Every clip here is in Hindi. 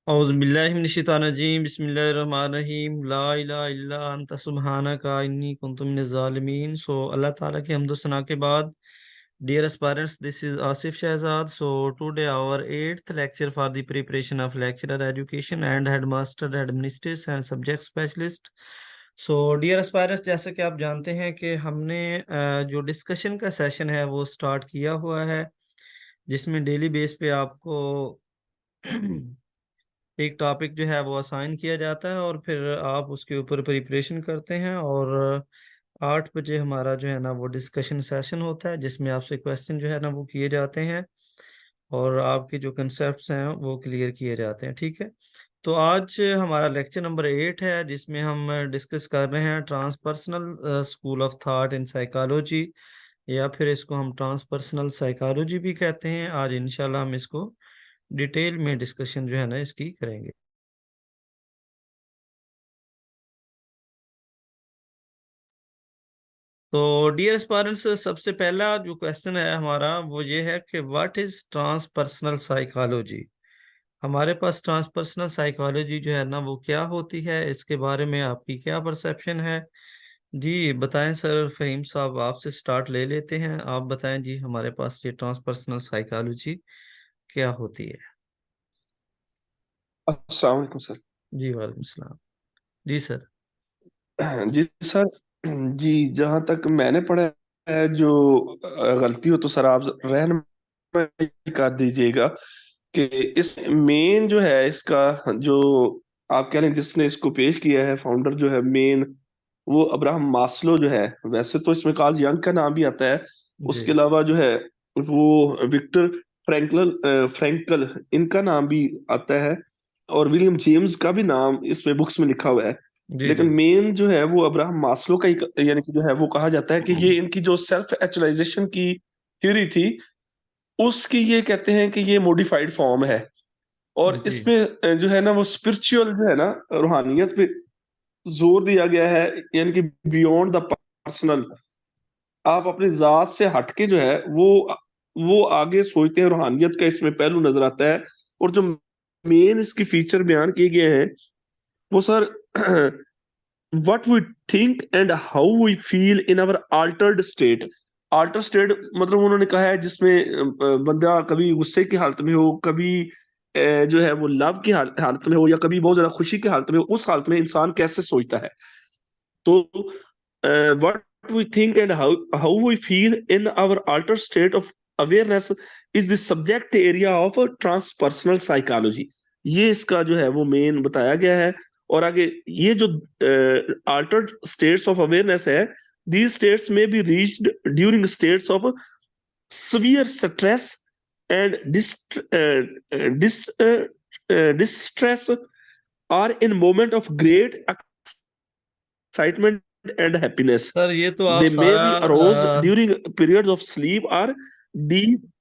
औज़ुबिल्लाहिमिनश्शैतानिर्रजीम बिस्मिल्लाहिर्रहमानिर्रहीम ला इलाहा इल्ला अंता सुब्हानका इन्नी कुन्तु मिनज़ ज़ालिमीन। सो अल्लाह ताला की हम्द व सना के बाद, dear aspirants, this is Asif Shahzad. So today our eighth lecture for the preparation of lecturer education and headmaster administration and subject specialist. So dear aspirants, जैसा कि आप जानते हैं कि हमने जो डिस्कशन का सेशन है वो स्टार्ट किया हुआ है, जिसमें डेली बेस पे आपको एक टॉपिक जो है वो असाइन किया जाता है और फिर आप उसके ऊपर प्रिपरेशन करते हैं। और 8 बजे हमारा जो है ना वो डिस्कशन सेशन होता है, जिसमें आपसे क्वेश्चन जो है ना वो किए जाते हैं और आपके जो कंसेप्ट्स हैं वो क्लियर किए जाते हैं। ठीक है, तो आज हमारा लेक्चर नंबर 8 है, जिसमें हम डिस्कस कर रहे हैं transpersonal school of thought in psychology, या फिर इसको हम ट्रांसपर्सनल साइकोलॉजी भी कहते हैं। आज इंशाल्लाह हम इसको डिटेल में डिस्कशन जो है ना इसकी करेंगे। तो डियर स्टूडेंट्स, सबसे पहला जो क्वेश्चन है हमारा वो ये है कि व्हाट इज ट्रांसपर्सनल साइकोलॉजी। हमारे पास ट्रांसपर्सनल साइकोलॉजी जो है ना वो क्या होती है, इसके बारे में आपकी क्या परसेप्शन है। जी बताएं सर। फहीम साहब, आपसे स्टार्ट ले लेते हैं। आप बताएं जी, हमारे पास ये ट्रांसपर्सनल साइकोलॉजी क्या होती है। अस्सलाम वालेकुम सर। जी वालेकुम सलाम। जी सर। जी सर। जी, जहाँ तक मैंने पढ़ा है, जो गलती हो तो सर आप रहनुमाई कर दीजिएगा कि इस मेन जो है इसका, जो आप कह रहे हैं जिसने इसको पेश किया है, फाउंडर जो है मेन, वो अब्राहम मास्लो जो है। वैसे तो इसमें कार्ल यंग का नाम भी आता है, जी उसके अलावा जो है वो विक्टर फ्रैंकल इनका नाम भी आता है, और विलियम जेम्स का भी नाम इसमें बुक्स में लिखा हुआ है। जी लेकिन जी। मेन जो है वो अब्राहम मास्लो का ही, यानी कि जो है वो कहा जाता है कि ये इनकी जो सेल्फ एक्चुअलाइजेशन की थ्योरी थी, उसकी ये कहते हैं कि ये मॉडिफाइड फॉर्म है। और जी इसमें जो है ना वो स्पिरिचुअल जो है ना, रूहानियत पे जोर दिया गया है, यानी कि बियॉन्ड द पर्सनल। आप अपनी जात से हटके जो है वो आगे सोचते हैं, रूहानियत का इसमें पहलू नजर आता है। और जो मेन इसकी फीचर बयान किए गए हैं वो sir what we think and how we feel in our altered state। altered state मतलब उन्होंने कहा है जिसमें बंदा कभी गुस्से की हालत में हो, कभी जो है वो लव की हालत में हो, या कभी बहुत ज्यादा खुशी की हालत में हो। उस हालत में इंसान कैसे सोचता है। तो what we think and how we feel in our altered state of awareness is the subject area of transpersonal psychology। ये इसका जो है वो मेन बताया गया है। और आगे ये जो altered states of awareness है, these states may be reached during states of severe stress and distress, or in moment of great excitement and happiness। Sir, ये तो आप They may सारा be arose during periods of sleep or deep।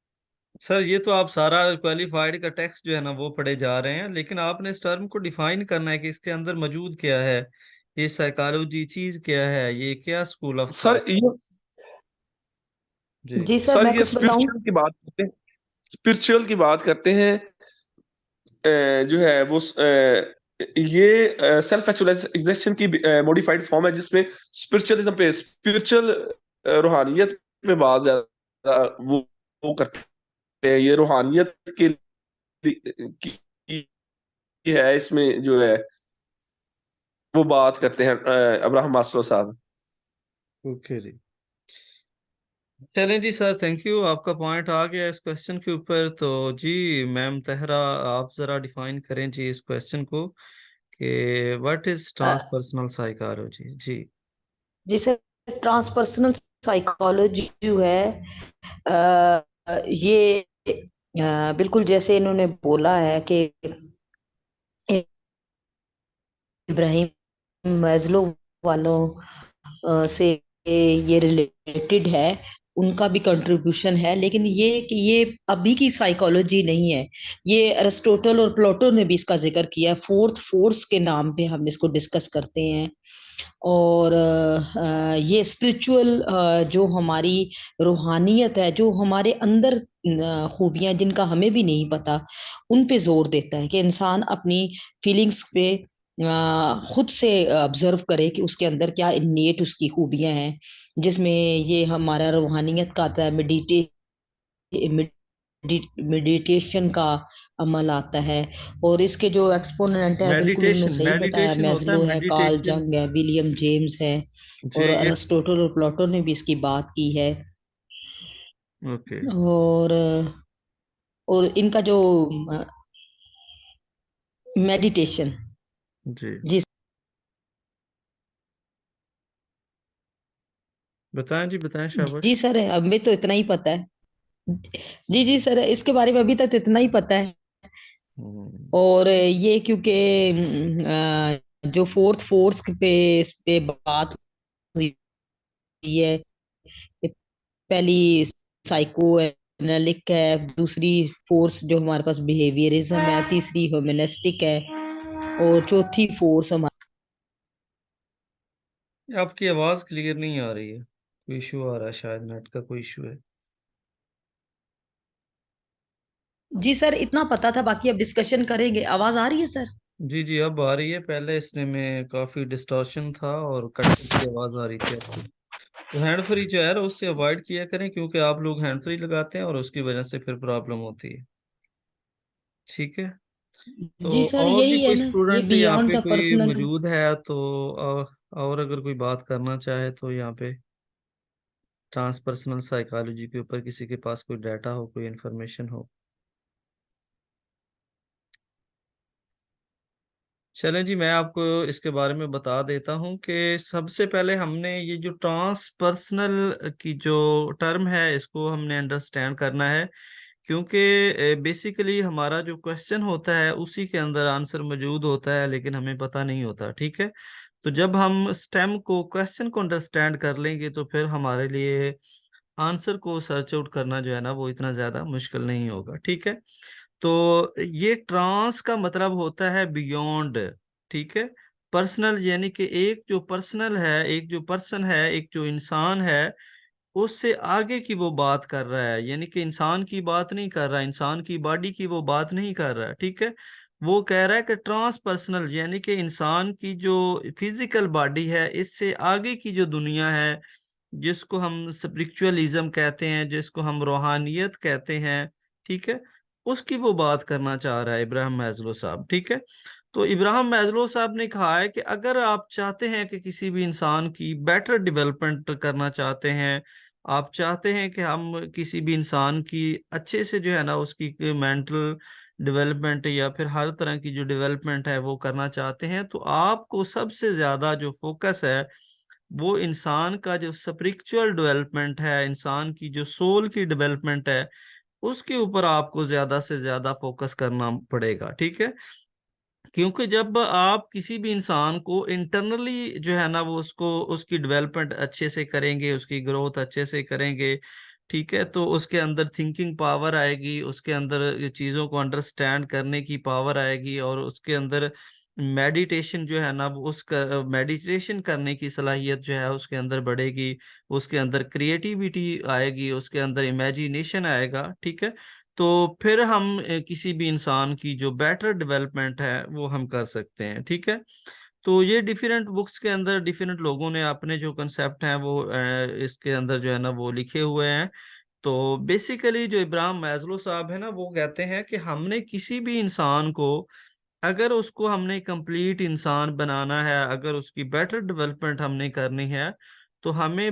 Sir ये तो आप सारा क्वालिफाइड का टेक्स्ट जो है ना वो पढ़े जा रहे हैं, लेकिन आपने इस टर्म को डिफाइन करना है कि इसके अंदर मौजूद क्या है। ये साइकोलॉजी चीज क्या है, ये क्या स्कूल ऑफ सर थॉट। ये जी जी सर, सर मैं ये कुछ बताऊं? स्पिरिचुअल की बात करते हैं। स्पिरिचुअल की बात करते हैं। जो है वो ये सेल्फ एक्चुअलाइजेशन की मॉडिफाइड फॉर्म है, जिसमें स्पिरिचुअलिज्म पे, स्पिरिचुअल रूहानियत पे बहुत ज्यादा वो करते हैं। ये रूहानियत के की है, इसमें जो है वो बात करते हैं अब्राहम मास्लो साहब। ओके जी। चलें जी सर, थैंक यू। आपका पॉइंट आ गया इस क्वेश्चन के ऊपर। तो जी मैम तहरा, आप जरा डिफाइन करें जी इस क्वेश्चन को कि what is a, transpersonal psychology. जी जी सर, ट्रांसपर्सनल साइकोलॉजी जो है, ये बिल्कुल जैसे इन्होंने बोला है कि इब्राहिम मैस्लो वालों से ये रिलेटेड है। उनका भी कंट्रीब्यूशन है, लेकिन ये कि ये अभी की साइकोलॉजी नहीं है। ये अरिस्टोटल और प्लेटो ने भी इसका जिक्र किया है। फोर्थ फोर्स के नाम पे हम इसको डिस्कस करते हैं। और ये स्पिरिचुअल जो हमारी रूहानियत है, जो हमारे अंदर खूबियां जिनका हमें भी नहीं पता, उन पे जोर देता है कि इंसान अपनी फीलिंग्स पे खुद से ऑब्जर्व करे कि उसके अंदर क्या इन्नेट उसकी खूबियां हैं, जिसमें ये हमारा रूहानियत का आता है। मेडिटेशन का अमल आता है। और इसके जो एक्सपोनेंट है, बिल्कुल उन्होंने मेडिटेशन सही बताया, मेडिटेशन होता है मैस्लो है, कार्ल मेडिटेशन। जंग है, विलियम जेम्स है, जी और ये अरिस्टोटल और प्लेटो ने भी इसकी बात की है। ओके। और इनका जो मेडिटेशन, जी जी बताएं जी बताएं, शाबाश। जी सर, हमें तो इतना ही पता है। जी जी सर, इसके बारे में अभी तक तो इतना ही पता है। हम्म, और ये क्योंकि जो फोर्थ फोर्स पे इस पे बात हुई है, ये पहली साइको एनालिक है, दूसरी फोर्स जो हमारे पास बिहेवियरिज्म है, तीसरी ह्यूमनिस्टिक है, और चौथी फोर्स हमारी। आपकी आवाज क्लियर नहीं आ रही है, कोई इशू आ रहा है, शायद नेट का कोई इशू है। जी सर, इतना पता था, बाकी अब डिस्कशन करेंगे। आवाज आ रही है सर? जी जी अब आ रही है, पहले इसने में काफी डिस्टॉर्शन था और कट कट की आवाज आ रही थी आपकी। तो हैंड फ्री जो है ना, उससे अवॉइड किया करें, क्योंकि आप लोग हैंड फ्री लगाते हैं और उसकी वजह से फिर प्रॉब्लम होती है। ठीक है। जी तो सर, और जी यही है कोई ना, ये स्टूडेंट यहाँ बियॉन्ड पे द कोई पर्सनल। मौजूद है तो और अगर कोई बात करना चाहे तो यहाँ पे ट्रांसपर्सनल साइकोलॉजी के ऊपर किसी के पास कोई डाटा हो, कोई इन्फॉर्मेशन हो। चलें जी, मैं आपको इसके बारे में बता देता हूँ कि सबसे पहले हमने ये जो ट्रांसपर्सनल की जो टर्म है, इसको हमने अंडरस्टैंड करना है, क्योंकि बेसिकली हमारा जो क्वेश्चन होता है उसी के अंदर आंसर मौजूद होता है, लेकिन हमें पता नहीं होता। ठीक है। तो जब हम स्टेम को, क्वेश्चन को अंडरस्टैंड कर लेंगे तो फिर हमारे लिए आंसर को सर्च आउट करना जो है ना, वो इतना ज्यादा मुश्किल नहीं होगा। ठीक है। तो ये ट्रांस का मतलब होता है बियॉन्ड। ठीक है। पर्सनल यानी कि एक जो पर्सनल है, एक जो पर्सन है, एक जो इंसान है, उससे आगे की वो बात कर रहा है, यानी कि इंसान की बात नहीं कर रहा, इंसान की बॉडी की वो बात नहीं कर रहा है। ठीक है। वो कह रहा है कि ट्रांस पर्सनल यानी कि इंसान की जो फिजिकल बॉडी है, इससे आगे की जो दुनिया है, जिसको हम स्पिरिचुअलिज्म कहते हैं, जिसको हम रूहानियत कहते हैं। ठीक है। उसकी वो बात करना चाह रहा है इब्राहिम मैस्लो साहब। ठीक है। तो इब्राहिम मैस्लो साहब ने कहा है कि अगर आप चाहते हैं कि किसी भी इंसान की बेटर डेवलपमेंट करना चाहते हैं, आप चाहते हैं कि हम किसी भी इंसान की अच्छे से जो है ना, उसकी मेंटल डेवलपमेंट या फिर हर तरह की जो डेवलपमेंट है वो करना चाहते हैं, तो आपको सबसे ज्यादा जो फोकस है वो इंसान का जो स्पिरिचुअल डेवलपमेंट है, इंसान की जो सोल की डेवलपमेंट है, उसके ऊपर आपको ज्यादा से ज्यादा फोकस करना पड़ेगा। ठीक है। क्योंकि जब आप किसी भी इंसान को इंटरनली जो है ना, वो उसको उसकी डेवलपमेंट अच्छे से करेंगे, उसकी ग्रोथ अच्छे से करेंगे, ठीक है, तो उसके अंदर थिंकिंग पावर आएगी, उसके अंदर ये चीज़ों को अंडरस्टैंड करने की पावर आएगी, और उसके अंदर मेडिटेशन जो है ना, वो उसका मेडिटेशन करने की सलाहियत जो है उसके अंदर बढ़ेगी, उसके अंदर क्रिएटिविटी आएगी, उसके अंदर इमेजिनेशन आएगा। ठीक है। तो फिर हम किसी भी इंसान की जो बेटर डेवलपमेंट है वो हम कर सकते हैं। ठीक है। तो ये डिफरेंट बुक्स के अंदर डिफरेंट लोगों ने अपने जो कंसेप्ट हैं वो इसके अंदर जो है ना वो लिखे हुए हैं। तो बेसिकली जो इब्राहिम मैस्लो साहब है ना, वो कहते हैं कि हमने किसी भी इंसान को, अगर उसको हमने कंप्लीट इंसान बनाना है, अगर उसकी बेटर डेवलपमेंट हमने करनी है, तो हमें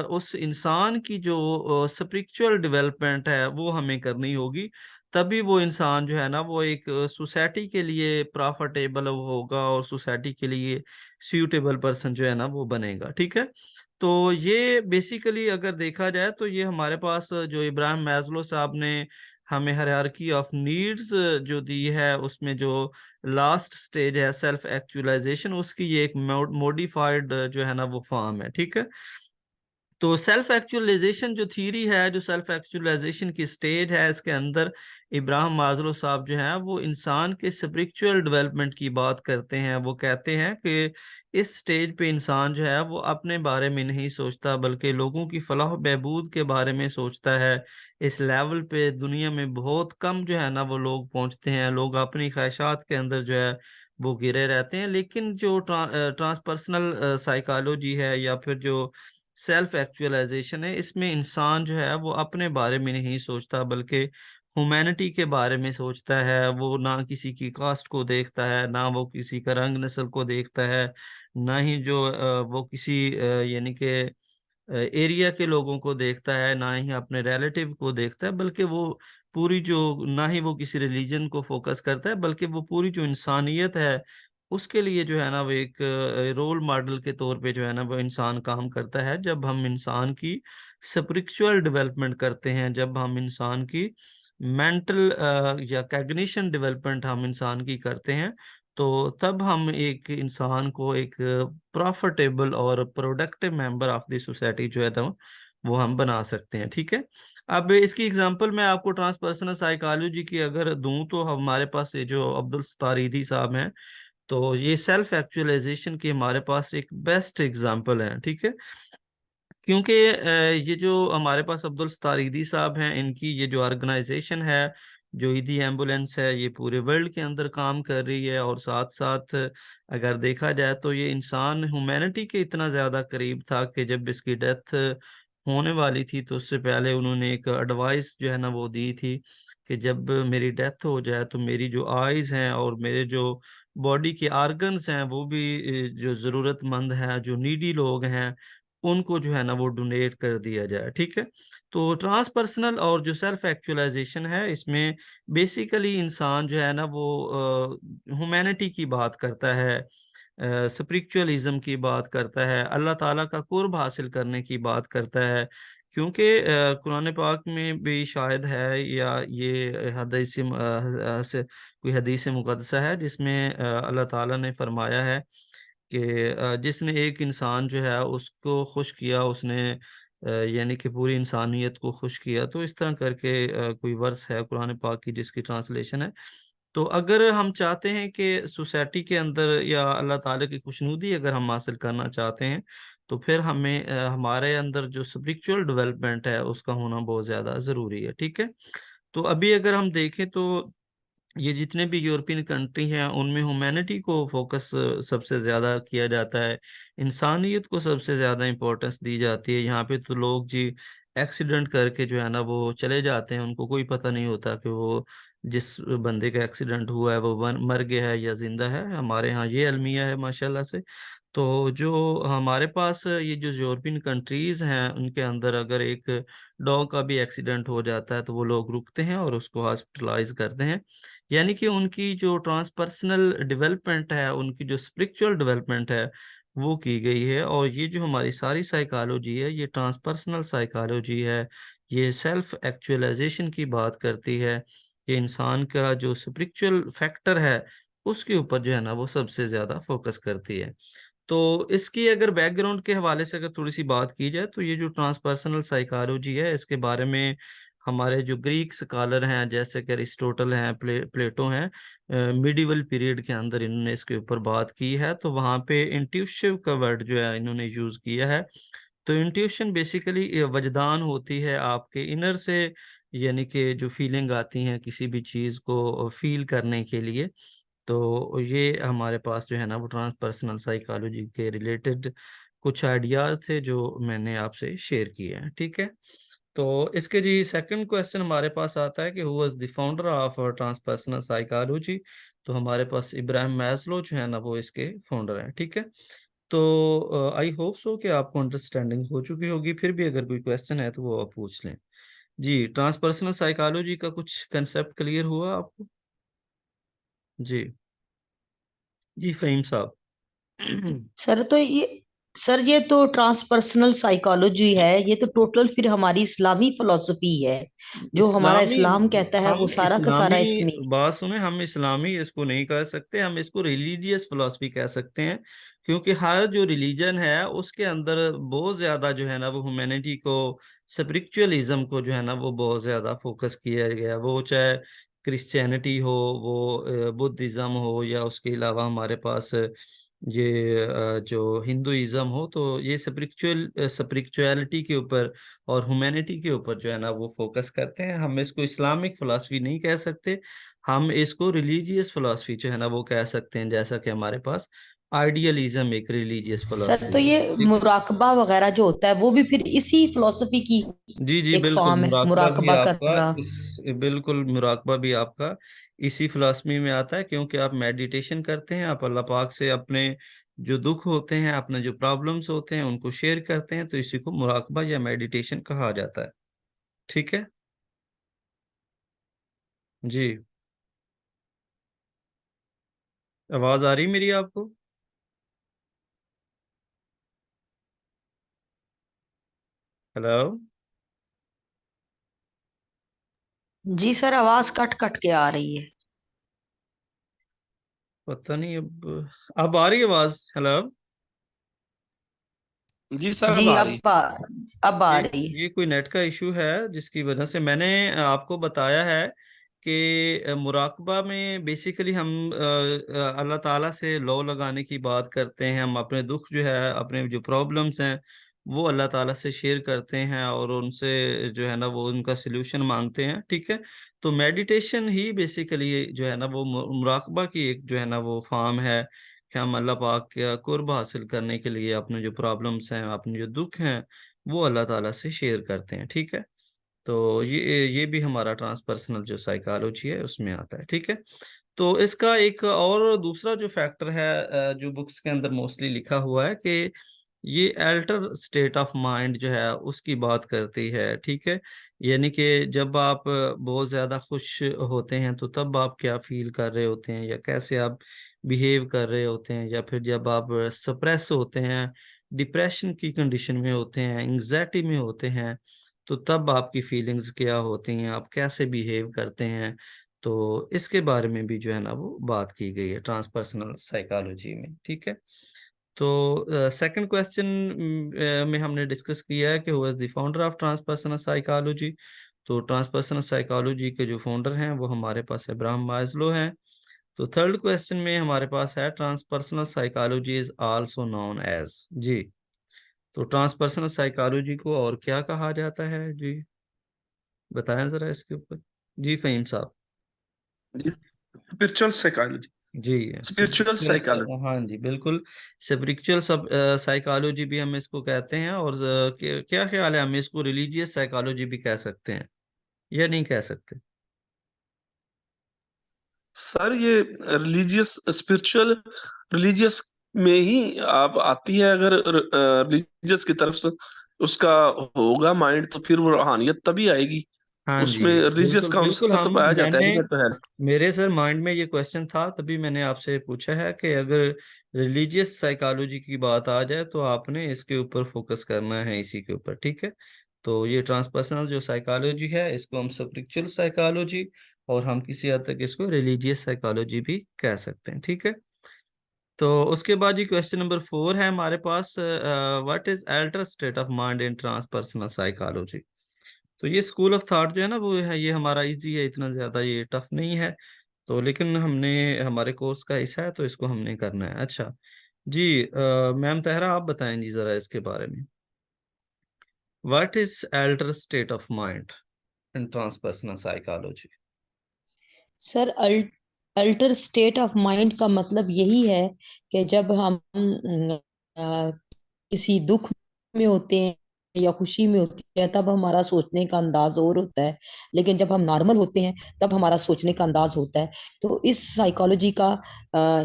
उस इंसान की जो स्पिरिचुअल डेवलपमेंट है वो हमें करनी होगी। तभी वो इंसान जो है ना, वो एक सोसाइटी के लिए प्रॉफिटेबल होगा और सोसाइटी के लिए सूटेबल पर्सन जो है ना वो बनेगा। ठीक है। तो ये बेसिकली अगर देखा जाए तो ये हमारे पास जो इब्राहिम मैस्लो साहब ने हमें हायरार्की ऑफ नीड्स जो दी है, उसमें जो लास्ट स्टेज है सेल्फ एक्चुअलाइजेशन, उसकी ये एक मॉडिफाइड जो है ना वो फॉर्म है। ठीक है। तो सेल्फ एक्चुअलाइजेशन जो थ्योरी है, जो सेल्फ एक्चुअलाइजेशन की स्टेज है, इसके अंदर इब्राहिम मास्लो साहब जो हैं वो इंसान के स्पिरिचुअल डेवलपमेंट की बात करते हैं। वो कहते हैं कि इस स्टेज पे इंसान जो है वो अपने बारे में नहीं सोचता, बल्कि लोगों की फलाह बहबूद के बारे में सोचता है। इस लेवल पे दुनिया में बहुत कम जो है ना वो लोग पहुंचते हैं। लोग अपनी ख्वाहिशात के अंदर जो है वो घिरे रहते हैं। लेकिन जो ट्रांसपर्सनल साइकोलॉजी है या फिर जो सेल्फ एक्चुअलाइजेशन है, इसमें इंसान जो है वो अपने बारे में नहीं सोचता, बल्कि ह्यूमैनिटी के बारे में सोचता है। वो ना किसी की कास्ट को देखता है, ना वो किसी का रंग नस्ल को देखता है, ना ही जो वो किसी यानी कि एरिया के लोगों को देखता है, ना ही अपने रिलेटिव को देखता है, बल्कि वो पूरी जो, ना ही वो किसी रिलीजन को फोकस करता है, बल्कि वो पूरी जो इंसानियत है उसके लिए जो है ना वो एक रोल मॉडल के तौर पे जो है ना वो इंसान काम करता है। जब हम इंसान की स्पिरिचुअल डेवलपमेंट करते हैं, जब हम इंसान की मेंटल या कैग्निशन डेवलपमेंट हम इंसान की करते हैं, तो तब हम एक इंसान को एक प्रॉफिटेबल और productive member of the society जो है ना वो हम बना सकते हैं। ठीक है। अब इसकी एग्जांपल मैं आपको ट्रांसपर्सनल साइकोलॉजी की अगर दूं, तो हमारे पास ये जो अब्दुल सत्तार साहब हैं, तो ये सेल्फ एक्चुअलाइजेशन की हमारे पास एक बेस्ट एग्जांपल है। ठीक है। क्योंकि ये जो हमारे पास अब्दुल सत्तार साहब हैं, इनकी ये जो ऑर्गेनाइजेशन है, जो ईदी एम्बुलेंस है, ये पूरे वर्ल्ड के अंदर काम कर रही है। और साथ साथ अगर देखा जाए तो ये इंसान ह्यूमैनिटी के इतना ज़्यादा करीब था कि जब इसकी डेथ होने वाली थी तो उससे पहले उन्होंने एक एडवाइस जो है ना वो दी थी कि जब मेरी डेथ हो जाए तो मेरी जो आइज़ हैं और मेरे जो बॉडी के आर्गन्स हैं वो भी जो ज़रूरतमंद हैं, जो नीडी लोग हैं, उनको जो है ना वो डोनेट कर दिया जाए। ठीक है। तो ट्रांसपर्सनल और जो सेल्फ एक्चुअलाइजेशन है, इसमें बेसिकली इंसान जो है ना वो ह्यूमैनिटी की बात करता है, स्पिरिचुअलिज्म की बात करता है, अल्लाह ताला का कुर्ब हासिल करने की बात करता है। क्योंकि कुरान पाक में भी शायद है, या ये कोई हदीस मुक़द्दसा है जिसमें अल्लाह ताला ने फरमाया है कि जिसने एक इंसान जो है उसको खुश किया, उसने यानी कि पूरी इंसानियत को खुश किया। तो इस तरह करके कोई वर्स है कुरान पाक की जिसकी ट्रांसलेशन है। तो अगर हम चाहते हैं कि सोसाइटी के अंदर या अल्लाह ताला की खुशनुदी अगर हम हासिल करना चाहते हैं, तो फिर हमें हमारे अंदर जो स्पिरिचुअल डेवलपमेंट है उसका होना बहुत ज़्यादा ज़रूरी है। ठीक है। तो अभी अगर हम देखें तो ये जितने भी यूरोपियन कंट्री हैं उनमें ह्यूमैनिटी को फोकस सबसे ज़्यादा किया जाता है, इंसानियत को सबसे ज़्यादा इम्पोर्टेंस दी जाती है। यहाँ पे तो लोग जी एक्सीडेंट करके जो है ना वो चले जाते हैं, उनको कोई पता नहीं होता कि वो जिस बंदे का एक्सीडेंट हुआ है वो मर गया है या जिंदा है। हमारे यहाँ ये अलमिया है माशाल्लाह से। तो जो हमारे पास ये जो यूरोपियन कंट्रीज हैं उनके अंदर अगर एक डॉग का भी एक्सीडेंट हो जाता है तो वो लोग रुकते हैं और उसको हॉस्पिटलाइज करते हैं। यानी कि उनकी जो ट्रांसपर्सनल डेवलपमेंट है, उनकी जो स्पिरिचुअल डेवलपमेंट है वो की गई है। और ये जो हमारी सारी साइकोलॉजी है, ये ट्रांसपर्सनल साइकोलॉजी है। ये सेल्फ एक्चुअलाइजेशन की बात करती है। ये इंसान का जो स्पिरिचुअल फैक्टर है उसके ऊपर जो है ना वो सबसे ज्यादा फोकस करती है। तो इसकी अगर बैकग्राउंड के हवाले से अगर थोड़ी सी बात की जाए, तो ये जो ट्रांसपर्सनल साइकोलॉजी है इसके बारे में हमारे जो ग्रीक स्कॉलर हैं जैसे कि अरिस्टोटल हैं, प्लेटो हैं, मिडिवल पीरियड के अंदर इन्होंने इसके ऊपर बात की है। तो वहाँ पे इंट्यूटिव का वर्ड जो है इन्होंने यूज किया है। तो इंट्यूशन बेसिकली वजदान होती है आपके इनर से, यानी कि जो फीलिंग आती हैं किसी भी चीज़ को फील करने के लिए। तो ये हमारे पास जो है ना वो ट्रांसपर्सनल साइकोलॉजी के रिलेटेड कुछ आइडियाज थे जो मैंने आपसे शेयर किए हैं। ठीक है। तो इसके जी सेकंड क्वेश्चन हमारे पास आता है कि who was the founder of transpersonal psychology. तो हमारे पास इब्राहिम मैस्लो जो है ना वो इसके फाउंडर हैं। ठीक है। तो आई होप सो कि आपको अंडरस्टैंडिंग हो चुकी होगी। फिर भी अगर कोई क्वेश्चन है तो वो आप पूछ लें। जी, ट्रांसपर्सनल साइकोलॉजी का कुछ कंसेप्ट क्लियर हुआ आपको? जी। जी, फहीम साहब। सर, तो ये सर ये तो ट्रांसपर्सनल साइकोलॉजी है, ये तो टोटल फिर हमारी इस्लामी फिलॉसफी है, जो हमारा इस्लामी, इस्लाम कहता है वो हम सारा का सारा इस्लामी, इसमें। बात सुने, हम इस्लामी इसको नहीं कह सकते, हम इसको रिलीजियस फिलॉसफी कह सकते हैं। क्योंकि हर जो रिलीजन है उसके अंदर बहुत ज्यादा जो है ना वो ह्यूमैनिटी को, स्पिरिचुअलिज्म को जो है ना वो बहुत ज्यादा फोकस किया गया है। वो चाहे क्रिश्चियनिटी हो, वो बुद्धिज्म हो, या उसके अलावा हमारे पास ये जो हिंदुइज्म हो, तो ये स्पिरिचुअलिटी के ऊपर और ह्यूमैनिटी के ऊपर जो है ना वो फोकस करते हैं। हम इसको इस्लामिक फिलॉसफी नहीं कह सकते, हम इसको रिलीजियस फिलॉसफी जो है ना वो कह सकते हैं। जैसा कि हमारे पास आइडियलिज्म एक रिलीजियस सर फिलॉसफी तो है, ये ठीक है। मुराकबा वगैरह जो होता है वो भी फिर इसी फिलॉसफी की जी जी एक बिल्कुल, फॉर्म है, मुराकबा भी मुराकबा आपका करना। बिल्कुल मुराकबा भी आपका इसी फिलॉसफी में आता है। क्योंकि आप मेडिटेशन करते हैं, आप अल्लाह पाक से अपने जो दुख होते हैं, अपने जो प्रॉब्लम्स होते हैं उनको शेयर करते हैं, तो इसी को मुराकबा या मेडिटेशन कहा जाता है, ठीक है। जी, आवाज आ रही मेरी आपको? हेलो। जी सर, आवाज कट कट के आ रही है। पता नहीं, अब आ रही है आवाज? हेलो। जी सर, जी अब आ रही। अब आ ये रही है। ये कोई नेट का इशू है, जिसकी वजह से मैंने आपको बताया है कि मुराकबा में बेसिकली हम अल्लाह ताला से लौ लगाने की बात करते हैं। हम अपने दुख जो है, अपने जो प्रॉब्लम्स हैं, वो अल्लाह ताला से शेयर करते हैं और उनसे जो है ना वो उनका सिल्यूशन मांगते हैं, ठीक है। तो मेडिटेशन ही बेसिकली जो है ना वो मुराकबा की एक जो है ना वो फॉर्म है, कि हम अल्लाह पाक का कुर्ब हासिल करने के लिए अपने जो प्रॉब्लम्स हैं, अपने जो दुख हैं, वो अल्लाह ताला से शेयर करते हैं, ठीक है। तो ये भी हमारा ट्रांसपर्सनल जो साइकोलॉजी है उसमें आता है, ठीक है। तो इसका एक और दूसरा जो फैक्टर है, जो बुक्स के अंदर मोस्टली लिखा हुआ है, कि ये अल्टर स्टेट ऑफ माइंड जो है उसकी बात करती है, ठीक है। यानी कि जब आप बहुत ज़्यादा खुश होते हैं तो तब आप क्या फील कर रहे होते हैं, या कैसे आप बिहेव कर रहे होते हैं, या फिर जब आप सप्रेस होते हैं, डिप्रेशन की कंडीशन में होते हैं, एंग्जाइटी में होते हैं, तो तब आपकी फीलिंग्स क्या होती हैं, आप कैसे बिहेव करते हैं। तो इसके बारे में भी जो है ना वो बात की गई है ट्रांसपर्सनल साइकोलॉजी में, ठीक है। तो सेकंड क्वेश्चन में हमने डिस्कस किया है कि who is the founder of transpersonal psychology. तो ट्रांसपर्सनल साइकोलॉजी के जो फाउंडर हैं वो हमारे पास अब्राहम मास्लो हैं। तो थर्ड क्वेश्चन में हमारे पास है transpersonal psychology is also known as. जी, तो ट्रांसपर्सनल साइकोलॉजी को और क्या कहा जाता है जी, बताएं जरा इसके ऊपर। जी फहीम साहब। Spiritual psychology. जी, स्पिरिचुअल साइकोलॉजी। हाँ जी बिल्कुल, स्पिरिचुअल सब साइकोलॉजी भी हम इसको कहते हैं। और क्या ख्याल है, हम इसको रिलीजियस साइकोलॉजी भी कह सकते हैं या नहीं कह सकते? सर ये रिलीजियस स्पिरिचुअल रिलीजियस में ही आप आती है। अगर रिलीजियस की तरफ से उसका होगा माइंड, तो फिर वो रूहानियत तभी आएगी। हाँ जी उसमें रिलीजियस बिल्कुल बिल्कुल, काउंसलर तो हम पाया जाता है, मैंने नहीं तो है। मेरे सर माइंड में ये क्वेश्चन था, तभी मैंने आपसे पूछा है कि अगर रिलीजियस साइकोलॉजी की बात आ जाए तो आपने इसके ऊपर फोकस करना है, इसी के ऊपर, ठीक है। तो ये ट्रांसपर्सनल जो साइकोलॉजी है इसको हम स्पिरिचुअल साइकोलॉजी, और हम किसी हद तक इसको रिलीजियस साइकोलॉजी भी कह सकते हैं, ठीक है। तो उसके बाद ये क्वेश्चन नंबर 4 है हमारे पास, what is alter state of mind in transpersonal psychology. तो ये स्कूल ऑफ थॉट जो है ना वो है, ये हमारा इजी है, इतना ज्यादा ये टफ नहीं है। तो लेकिन हमने, हमारे कोर्स का हिस्सा है तो इसको हमने करना है। अच्छा जी, मैम तहरा आप बताएं जी जरा इसके बारे में, what is alter state of mind in transpersonal psychology. Sir alter state of mind का मतलब यही है कि जब हम किसी दुख में होते हैं या खुशी में होते हैं तब हमारा सोचने का अंदाज और होता है, लेकिन जब हम नॉर्मल होते हैं तब हमारा सोचने का अंदाज होता है। तो इस साइकोलॉजी का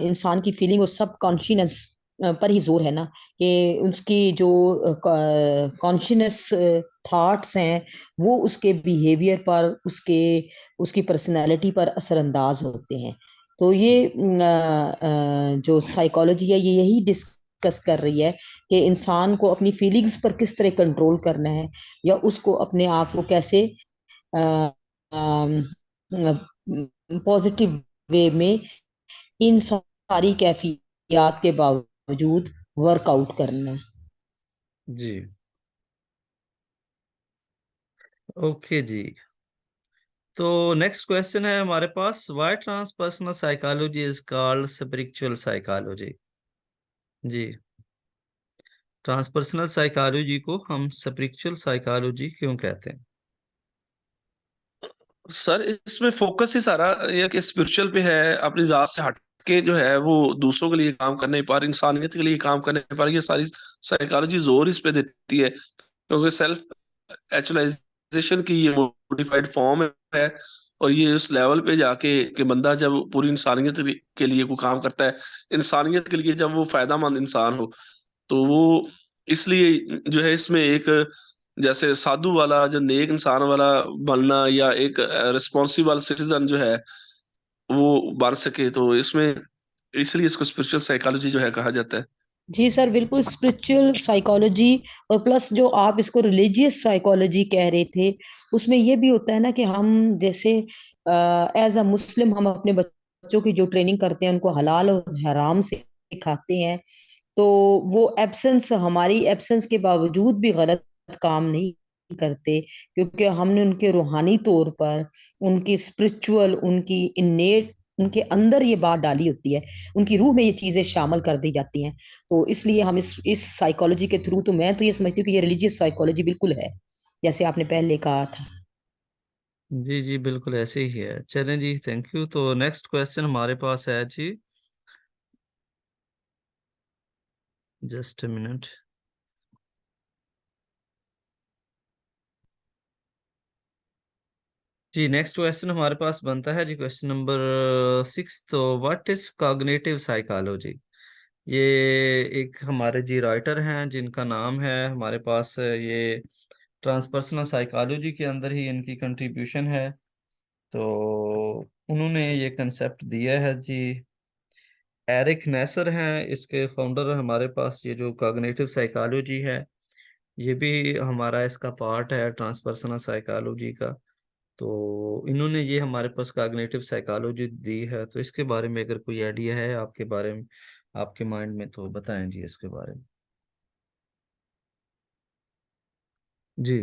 इंसान की फीलिंग और सब कॉन्शियस पर ही जोर है ना, कि उसकी जो कॉन्शियस थॉट्स हैं वो उसके बिहेवियर पर, उसकी पर्सनैलिटी पर असरअंदाज होते हैं। तो ये जो साइकोलॉजी है ये यही डिस्कस कर रही है कि इंसान को अपनी फीलिंग्स पर किस तरह कंट्रोल करना है, या उसको अपने आप को कैसे पॉजिटिव वे में इन सारी कैफियत के बावजूद वर्कआउट करना है। जी, ओके जी। तो नेक्स्ट क्वेश्चन है हमारे पास, why transpersonal psychology is called spiritual psychology. जी, ट्रांसपर्सनल साइकोलॉजी को हम स्पिरिचुअल साइकोलॉजी क्यों कहते हैं? सर इसमें फोकस ही सारा ये कि स्पिरिचुअल पे है, अपनी जात से हट के जो है वो दूसरों के लिए काम करने पर, इंसानियत के लिए काम करने पर, ये सारी साइकोलॉजी जोर इस पे देती है, क्योंकि सेल्फ एक्चुअलाइजेशन की ये मॉडिफाइड फॉर्म है। और ये उस लेवल पे जाके कि बंदा जब पूरी इंसानियत के लिए कोई काम करता है, इंसानियत के लिए जब वो फायदामंद इंसान हो, तो वो इसलिए जो है इसमें एक जैसे साधु वाला जो नेक इंसान वाला बनना, या एक रिस्पॉन्सिबल सिटीजन जो है वो बन सके, तो इसमें इसलिए इसको स्पिरिचुअल साइकोलॉजी जो है कहा जाता है। जी सर, बिल्कुल स्पिरिचुअल साइकोलॉजी, और प्लस जो आप इसको रिलीजियस साइकोलॉजी कह रहे थे, उसमें ये भी होता है ना कि हम जैसे एज अ मुस्लिम हम अपने बच्चों की जो ट्रेनिंग करते हैं उनको हलाल और हराम से सिखाते हैं, तो वो एब्सेंस, हमारी एब्सेंस के बावजूद भी गलत काम नहीं करते, क्योंकि हमने उनके रूहानी तौर पर, उनकी स्पिरिचुअल, उनकी इन्नेट, उनके अंदर ये बात डाली होती है, उनकी रूह में ये चीजें शामिल कर दी जाती हैं। तो इसलिए हम इस साइकोलॉजी के थ्रू, तो मैं तो ये समझती हूँ कि ये रिलीजियस साइकोलॉजी बिल्कुल है, जैसे आपने पहले कहा था। जी जी, बिल्कुल ऐसे ही है। चलें जी, थैंक यू। तो नेक्स्ट क्वेश्चन हमारे पास है जी, जस्ट अ मिनट। जी, नेक्स्ट क्वेश्चन हमारे पास बनता है जी, क्वेश्चन नंबर 6। तो व्हाट इज कॉग्निटिव साइकोलॉजी? ये एक हमारे जी राइटर हैं जिनका नाम है हमारे पास, ये ट्रांसपर्सनल साइकोलॉजी के अंदर ही इनकी कंट्रीब्यूशन है। तो उन्होंने ये कंसेप्ट दिया है जी। एरिक नेसर हैं इसके फाउंडर। हमारे पास ये जो कॉग्निटिव साइकोलॉजी है, ये भी हमारा इसका पार्ट है ट्रांसपर्सनल साइकोलॉजी का। तो इन्होंने ये हमारे पास कॉग्निटिव साइकोलॉजी दी है। तो इसके बारे में अगर कोई आइडिया है आपके बारे में, आपके माइंड में, तो बताएं जी इसके बारे में। जी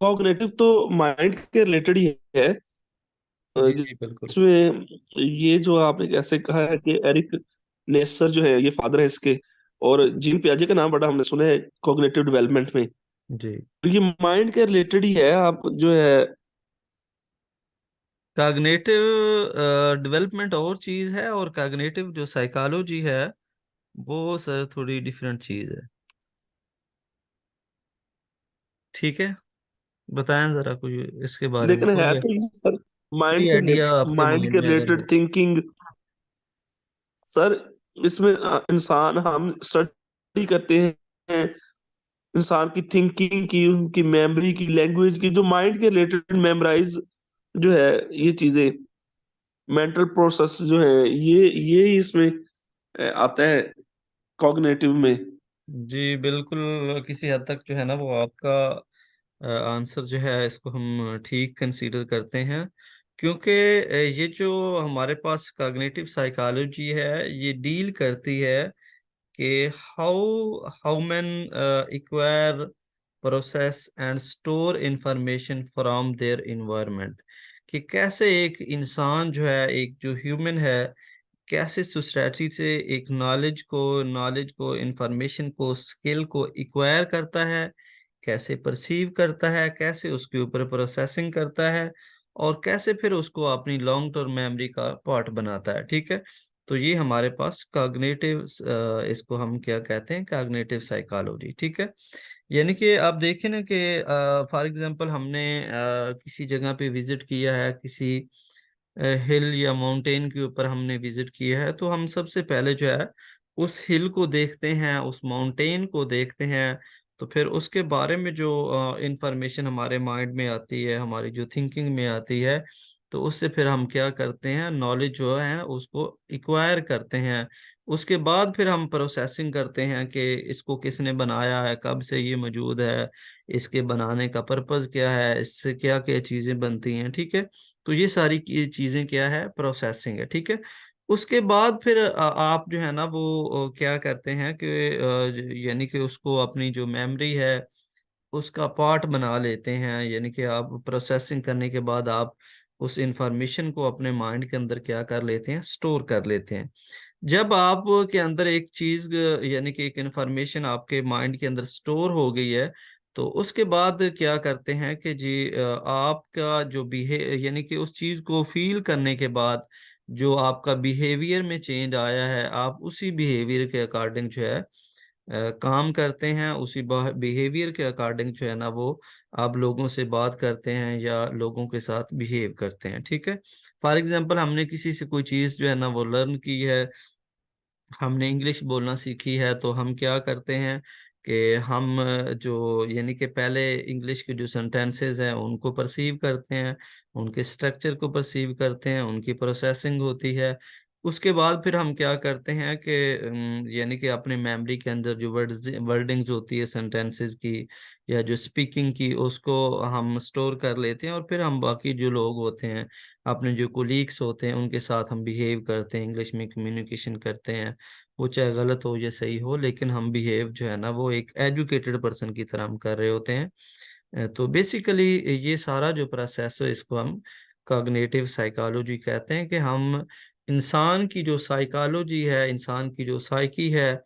कॉग्निटिव तो माइंड के रिलेटेड ही है। जी जी, बिल्कुल। जिसमें ये जो आपने कैसे कहा है कि एरिक नेसर जो है ये फादर है इसके, और जीन पियाजे का नाम बड़ा हमने सुना है कॉग्निटिव डेवलपमेंट में। जी, तो ये माइंड के रिलेटेड ही है, आप जो है। कॉग्निटिव डेवलपमेंट और चीज है, और कॉग्निटिव जो साइकोलॉजी है वो सर थोड़ी डिफरेंट चीज है। ठीक है, बताएं जरा कुछ इसके बारे में, लेकिन है कोई तो ये सर कोई आइडिया आपके माइंड माइंड के में अगर रिलेटेड हो। थिंकिंग। सर इसमें इंसान हम स्टडी करते हैं इंसान की थिंकिंग की, उनकी मेमोरी की, लैंग्वेज की, जो माइंड के रिलेटेड मेमोराइज जो है ये चीजें, मेंटल प्रोसेस जो है ये इसमें आता है कॉग्निटिव में। जी बिल्कुल, किसी हद तक जो है ना वो आपका आंसर जो है इसको हम ठीक कंसीडर करते हैं। क्योंकि ये जो हमारे पास कॉग्निटिव साइकोलॉजी है, ये डील करती है कि how how man acquire, process and store information from their environment. कि कैसे एक इंसान जो है, एक जो ह्यूमन है, कैसे सोसाइटी से एक नॉलेज को इंफॉर्मेशन को, स्किल को एक्वायर करता है, कैसे परसीव करता है, कैसे उसके ऊपर प्रोसेसिंग करता है, और कैसे फिर उसको अपनी लॉन्ग टर्म मेमोरी का पार्ट बनाता है। ठीक है, तो ये हमारे पास कॉग्निटिव, इसको हम क्या कहते हैं, कॉग्निटिव साइकोलॉजी। ठीक है, यानी कि आप देखें ना कि फॉर एग्जांपल हमने किसी जगह पे विजिट किया है, किसी हिल या माउंटेन के ऊपर हमने विजिट किया है, तो हम सबसे पहले जो है उस हिल को देखते हैं, उस माउंटेन को देखते हैं। तो फिर उसके बारे में जो इंफॉर्मेशन हमारे माइंड में आती है, हमारी जो थिंकिंग में आती है, तो उससे फिर हम क्या करते हैं, नॉलेज जो है उसको एक्वायर करते हैं। उसके बाद फिर हम प्रोसेसिंग करते हैं कि इसको किसने बनाया है, कब से ये मौजूद है, इसके बनाने का पर्पस क्या है, इससे क्या क्या चीज़ें बनती हैं, ठीक है। तो ये सारी चीज़ें क्या है, प्रोसेसिंग है, ठीक है। उसके बाद फिर आप जो है ना वो क्या करते हैं कि यानी कि उसको अपनी जो मेमोरी है उसका पार्ट बना लेते हैं, यानी कि आप प्रोसेसिंग करने के बाद आप उस इंफॉर्मेशन को अपने माइंड के अंदर क्या कर लेते हैं, स्टोर कर लेते हैं। जब आप के अंदर एक चीज यानी कि एक इंफॉर्मेशन आपके माइंड के अंदर स्टोर हो गई है, तो उसके बाद क्या करते हैं कि जी आपका जो बिहे यानी कि उस चीज को फील करने के बाद जो आपका बिहेवियर में चेंज आया है, आप उसी बिहेवियर के अकॉर्डिंग जो है काम करते हैं, उसी बिहेवियर के अकॉर्डिंग जो है ना वो आप लोगों से बात करते हैं या लोगों के साथ बिहेव करते हैं, ठीक है। फॉर एग्जांपल हमने किसी से कोई चीज़ जो है ना वो लर्न की है, हमने इंग्लिश बोलना सीखी है, तो हम क्या करते हैं कि हम जो यानी कि पहले इंग्लिश के जो सेंटेंसेस हैं उनको परसीव करते हैं, उनके स्ट्रक्चर को परसीव करते हैं, उनकी प्रोसेसिंग होती है। उसके बाद फिर हम क्या करते हैं कि यानी कि अपने मेमोरी के अंदर जो वर्डिंग्स होती है सेंटेंसेस की या जो स्पीकिंग की, उसको हम स्टोर कर लेते हैं, और फिर हम बाकी जो लोग होते हैं, अपने जो कोलीग्स होते हैं, उनके साथ हम बिहेव करते हैं, इंग्लिश में कम्युनिकेशन करते हैं। वो चाहे गलत हो या सही हो, लेकिन हम बिहेव जो है ना वो एक एजुकेटेड पर्सन की तरह हम कर रहे होते हैं। तो बेसिकली ये सारा जो प्रोसेस है इसको हम कॉग्निटिव साइकोलॉजी कहते हैं, कि हम इंसान की जो साइकोलॉजी है, इंसान की जो साइकी है,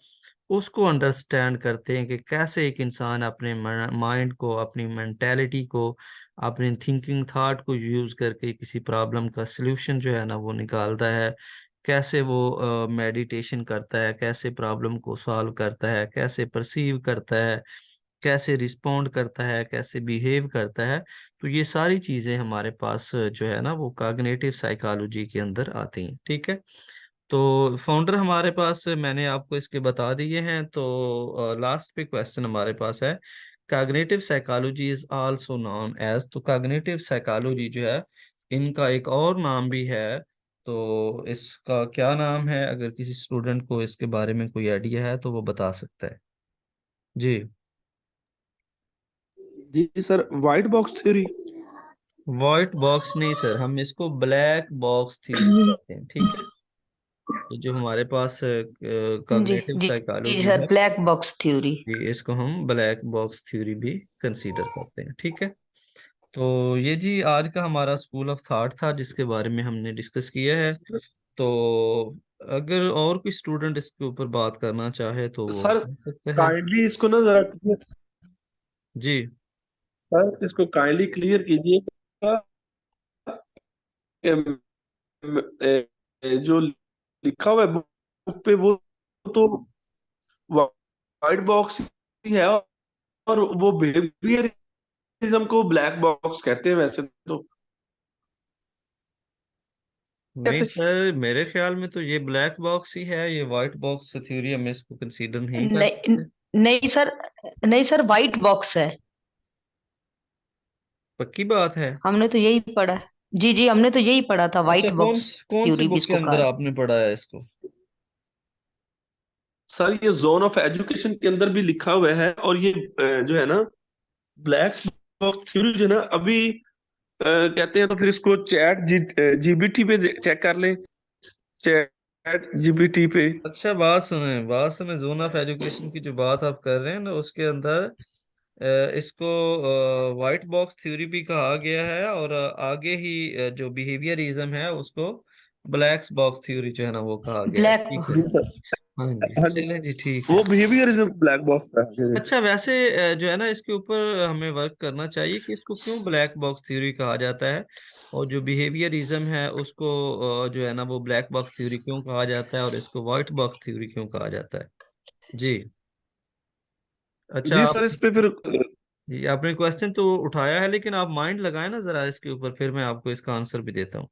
उसको अंडरस्टैंड करते हैं कि कैसे एक इंसान अपने माइंड को, अपनी मेंटेलिटी को, अपनी थिंकिंग थॉट को यूज करके किसी प्रॉब्लम का सलूशन जो है ना वो निकालता है, कैसे वो मेडिटेशन करता है, कैसे प्रॉब्लम को सॉल्व करता है, कैसे परसीव करता है, कैसे रिस्पोंड करता है, कैसे बिहेव करता है। तो ये सारी चीजें हमारे पास जो है ना वो कॉग्निटिव साइकोलॉजी के अंदर आती हैं, ठीक है। तो फाउंडर हमारे पास मैंने आपको इसके बता दिए हैं। तो लास्ट पे क्वेश्चन हमारे पास है, cognitive psychology is also known as, तो कॉग्निटिव साइकोलॉजी जो है इनका एक और नाम भी है, तो इसका क्या नाम है? अगर किसी स्टूडेंट को इसके बारे में कोई आइडिया है तो वो बता सकता है। जी। जी sir, white box theory. White box नहीं सर, हम इसको ब्लैक बॉक्स थ्योरी कहते हैं, ठीक है। ये जो हमारे पास जी कॉग्निटिव जी जी साइकोलॉजी सर, है, ब्लैक बॉक्स थ्योरी। ये इसको हम ब्लैक बॉक्स थ्योरी भी कंसीडर करते हैं, ठीक है। तो ये जी आज का हमारा स्कूल ऑफ थॉट था जिसके बारे में हमने डिस्कस किया है। तो अगर और कोई स्टूडेंट इसके ऊपर बात करना चाहे तो वो सर कर सकते हैं। काइंडली इसको ना जरा, जी। सर इसको काइंडली क्लियर कीजिएगा कि जो लिखा हुआ है बुक पे वो तो व्हाइट बॉक्स ही है, और वो बिहेवियरिज्म को ब्लैक बॉक्स कहते हैं वैसे तो। नहीं कहते सर, मेरे ख्याल में तो ये ब्लैक बॉक्स ही है, ये व्हाइट बॉक्स थ्योरी हम इसको कंसीडर नहीं कर नहीं, सकते। नहीं सर, नहीं सर, व्हाइट बॉक्स है। पक्की बात है? हमने तो यही पढ़ा है। जी जी, हमने तो यही पढ़ा था, अच्छा, व्हाइट बॉक्स कौन से थ्योरी भी बुक के इसको अंदर कहा। आपने पढ़ा है इसको? सर ये जोन ऑफ एजुकेशन के अंदर भी लिखा हुआ है, और ये जो है ना ब्लैक बॉक्स थ्योरी जो है ना अभी कहते हैं, तो फिर इसको चैट जीबीटी पे चेक कर लें, चैट जीबीटी पे। अच्छा, बात सुने, जोन ऑफ एजुकेशन की जो बात आप कर रहे हैं ना उसके अंदर इसको व्हाइट बॉक्स थ्योरी भी कहा गया है, और आगे ही जो बिहेवियरिज्म है उसको ब्लैक बॉक्स थ्योरी जो है ना वो कहा गया है, ब्लैक। ठीक है। जी सर। हाँ जी, हाँ जी, चलें जी, ठीक है। वो बिहेवियरिज्म ब्लैक बॉक्स का है। अच्छा, वैसे जो है ना इसके ऊपर हमें वर्क करना चाहिए कि इसको क्यों ब्लैक बॉक्स थ्योरी कहा जाता है, और जो बिहेवियरिज्म है उसको जो है ना वो ब्लैक बॉक्स थ्योरी क्यों कहा जाता है, और इसको व्हाइट बॉक्स थ्योरी क्यों कहा जाता है। जी। अच्छा जी आप, सर, इस पे फिर ये आपने क्वेश्चन तो उठाया है, लेकिन आप माइंड लगाएं ना जरा इसके ऊपर, फिर मैं आपको इसका आंसर भी देता हूँ।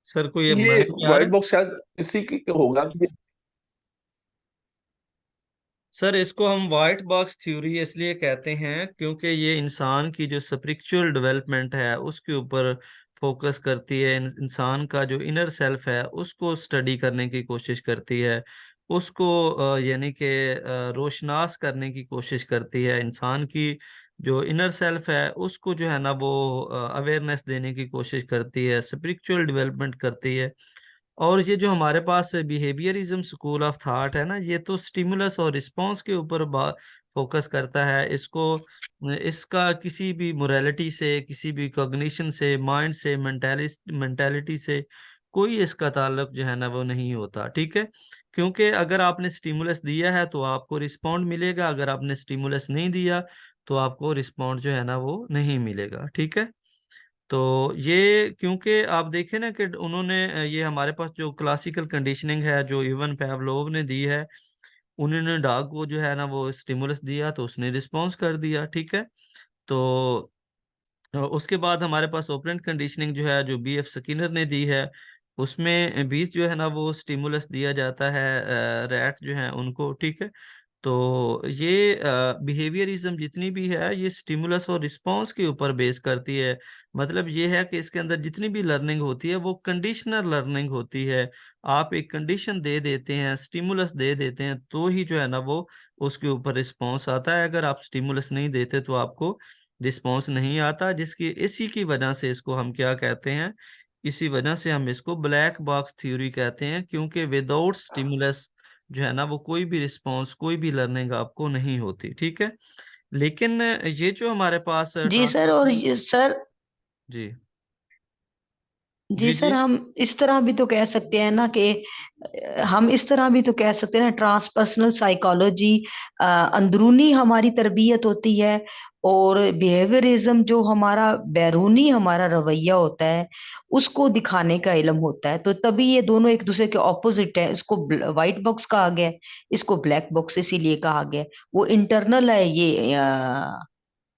सर को ये ये माइंड में आ रहा व्हाइट है? बॉक्स शायद इसी की होगा कि सर इसको हम वाइट बॉक्स थ्योरी इसलिए कहते हैं क्योंकि ये इंसान की जो स्पिरिचुअल डेवलपमेंट है उसके ऊपर फोकस करती है। इंसान का जो इनर सेल्फ है उसको स्टडी करने की कोशिश करती है, उसको यानी कि रोशनास करने की कोशिश करती है। इंसान की जो इनर सेल्फ है उसको जो है ना वो अवेयरनेस देने की कोशिश करती है, स्पिरिचुअल डेवलपमेंट करती है। और ये जो हमारे पास बिहेवियरिज्म स्कूल ऑफ थॉट है ना, ये तो स्टिमुलस और रिस्पांस के ऊपर फोकस करता है। इसको इसका किसी भी मोरालिटी से, किसी भी कॉग्निशन से, माइंड से, मेंटालिटी से कोई इसका ताल्लुक जो है ना वो नहीं होता। ठीक है, क्योंकि अगर आपने स्टिमुलस दिया है तो आपको रिस्पॉन्ड मिलेगा, अगर आपने स्टिमुलस नहीं दिया तो आपको रिस्पॉन्ड जो है ना वो नहीं मिलेगा। ठीक है, तो ये क्योंकि आप देखें ना कि उन्होंने ये हमारे पास जो क्लासिकल कंडीशनिंग है जो इवन पैवलोव ने दी है, उन्होंने डॉग को जो है ना वो स्टिमुलस दिया तो उसने रिस्पॉन्स कर दिया। ठीक है, तो उसके बाद हमारे पास ऑपरेंट कंडीशनिंग जो है जो बीएफ स्किनर ने दी है, उसमें 20 जो है ना वो स्टिमुलस दिया जाता है रैट जो है उनको। ठीक है, तो ये बिहेवियरिज्म जितनी भी है ये स्टिमुलस और रिस्पांस के ऊपर बेस करती है। मतलब ये है कि इसके अंदर जितनी भी लर्निंग होती है वो कंडीशनल लर्निंग होती है। आप एक कंडीशन दे देते हैं, स्टिमुलस दे देते हैं तो ही जो है ना वो उसके ऊपर रिस्पांस आता है। अगर आप स्टिमुलस नहीं देते तो आपको रिस्पांस नहीं आता, जिसकी इसी की वजह से इसको हम क्या कहते हैं, इसी वजह से हम इसको ब्लैक बॉक्स थ्योरी कहते हैं, क्योंकि विदाउट स्टिमुलस जो है ना वो कोई भी रिस्पॉन्स, कोई भी लर्निंग आपको नहीं होती। ठीक है, लेकिन ये जो हमारे पास जी सर, और ट्रांसपर्सनल। ये सर, जी जी जी सर, जी। हम इस तरह भी तो कह सकते हैं ना कि हम इस तरह भी तो कह सकते हैं ना, ट्रांसपर्सनल साइकोलॉजी अंदरूनी हमारी तरबियत होती है, और बिहेवियरिज्म जो हमारा बैरूनी हमारा रवैया होता है उसको दिखाने का इल्म होता है। तो तभी ये दोनों एक दूसरे के ऑपोजिट है। इसको व्हाइट बॉक्स कहा गया है, इसको ब्लैक बॉक्स इसीलिए कहा गया है। वो इंटरनल है,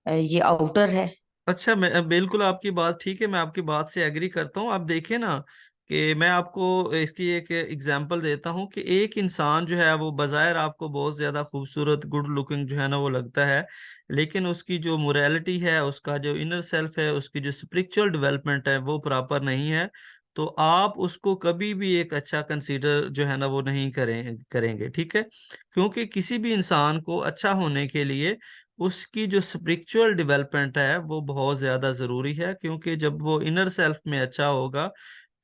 ये आउटर है। अच्छा, मैं बिल्कुल आपकी बात ठीक है, मैं आपकी बात से एग्री करता हूँ। आप देखिए ना कि मैं आपको इसकी एक एग्जांपल देता हूँ कि एक इंसान जो है वो बाज़ाहिर आपको बहुत ज़्यादा खूबसूरत, गुड लुकिंग जो है ना वो लगता है, लेकिन उसकी जो मोरालिटी है, उसका जो इनर सेल्फ है, उसकी जो स्पिरिचुअल डेवलपमेंट है वो प्रॉपर नहीं है। तो आप उसको कभी भी एक अच्छा कंसीडर जो है ना वो नहीं करेंगे। ठीक है, क्योंकि किसी भी इंसान को अच्छा होने के लिए उसकी जो स्पिरिचुअल डेवलपमेंट है वो बहुत ज़्यादा ज़रूरी है, क्योंकि जब वो इनर सेल्फ में अच्छा होगा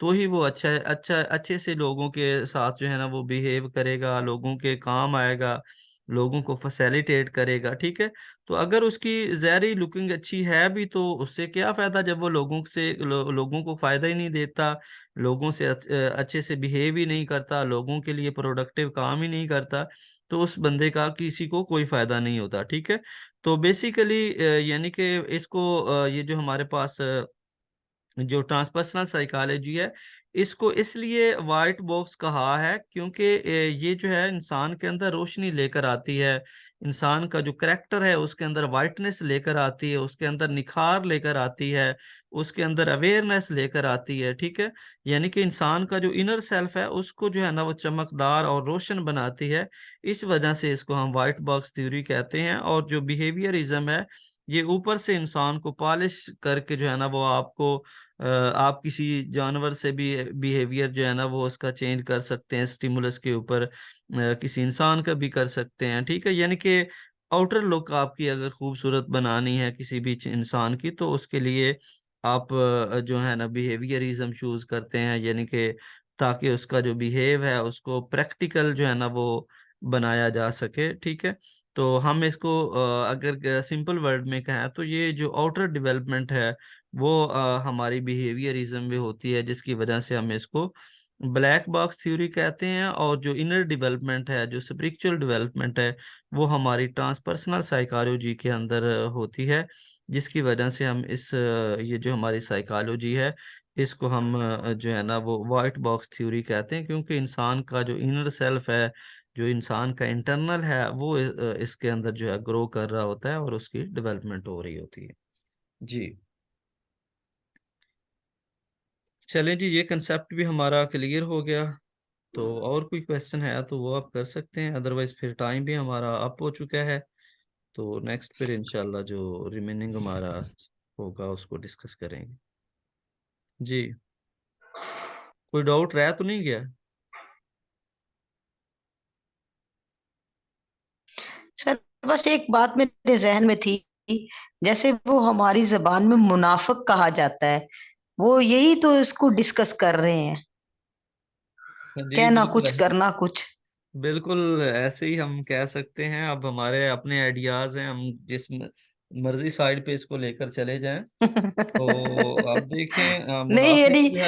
तो ही वो अच्छे से लोगों के साथ जो है ना वो बिहेव करेगा, लोगों के काम आएगा, लोगों को फैसिलिटेट करेगा। ठीक है, तो अगर उसकी ज़ाहिरी लुकिंग अच्छी है भी तो उससे क्या फ़ायदा जब वो लोगों को फ़ायदा ही नहीं देता, लोगों से अच्छे से बिहेव ही नहीं करता, लोगों के लिए प्रोडक्टिव काम ही नहीं करता, तो उस बंदे का किसी को कोई फ़ायदा नहीं होता। ठीक है, तो बेसिकली यानी कि इसको ये जो हमारे पास जो ट्रांसपर्सनल साइकोलॉजी है, इसको इसलिए वाइट बॉक्स कहा है क्योंकि ये जो है इंसान के अंदर रोशनी लेकर आती है, इंसान का जो करेक्टर है उसके अंदर वाइटनेस लेकर आती है, उसके अंदर निखार लेकर आती है, उसके अंदर अवेयरनेस लेकर आती है। ठीक है, यानी कि इंसान का जो इनर सेल्फ है उसको जो है ना वो चमकदार और रोशन बनाती है। इस वजह से इसको हम वाइट बॉक्स थ्योरी कहते हैं। और जो बिहेवियरिज्म है, ये ऊपर से इंसान को पॉलिश करके जो है ना वो आपको आप किसी जानवर से भी बिहेवियर जो है ना वो उसका चेंज कर सकते हैं स्टिमुलस के ऊपर, किसी इंसान का भी कर सकते हैं। ठीक है, यानी कि आउटर लुक आपकी अगर खूबसूरत बनानी है किसी भी इंसान की तो उसके लिए आप जो है ना बिहेवियरिज्म चूज करते हैं, यानी कि ताकि उसका जो बिहेव है उसको प्रैक्टिकल जो है ना वो बनाया जा सके। ठीक है, तो हम इसको अगर सिंपल वर्ड में कहें तो ये जो आउटर डेवलपमेंट है वो हमारी बिहेवियरिज्म में होती है, जिसकी वजह से हम इसको ब्लैक बॉक्स थ्योरी कहते हैं। और जो इनर डेवलपमेंट है, जो स्पिरिचुअल डेवलपमेंट है, वो हमारी ट्रांसपर्सनल साइकोलॉजी के अंदर होती है, जिसकी वजह से हम ये जो हमारी साइकोलॉजी है इसको हम जो है ना वो वाइट बॉक्स थ्योरी कहते हैं, क्योंकि इंसान का जो इनर सेल्फ है, जो इंसान का इंटरनल है, वो इसके अंदर जो है ग्रो कर रहा होता है और उसकी डेवलपमेंट हो रही होती है। जी, चलें जी, ये कंसेप्ट भी हमारा क्लियर हो गया। तो और कोई क्वेश्चन है तो वो आप कर सकते हैं, अदरवाइज फिर टाइम भी हमारा अप हो चुका है। तो नेक्स्ट फिर इंशाल्लाह जो रिमेनिंग हमारा होगा उसको डिस्कस करेंगे। जी, कोई डाउट रह तो नहीं गया? सर बस एक बात मेरे जहन में थी, जैसे वो हमारी जबान में मुनाफिक कहा जाता है, वो यही तो इसको डिस्कस कर रहे हैं, जी कहना बिल्कुल, कुछ करना कुछ। बिल्कुल ऐसे ही हम कह सकते हैं। अब हमारे अपने आइडियाज हैं, हम जिस मर्जी साइड पे इसको लेकर चले जाएं। तो अब देखें नहीं मुनाफिक यानी जो है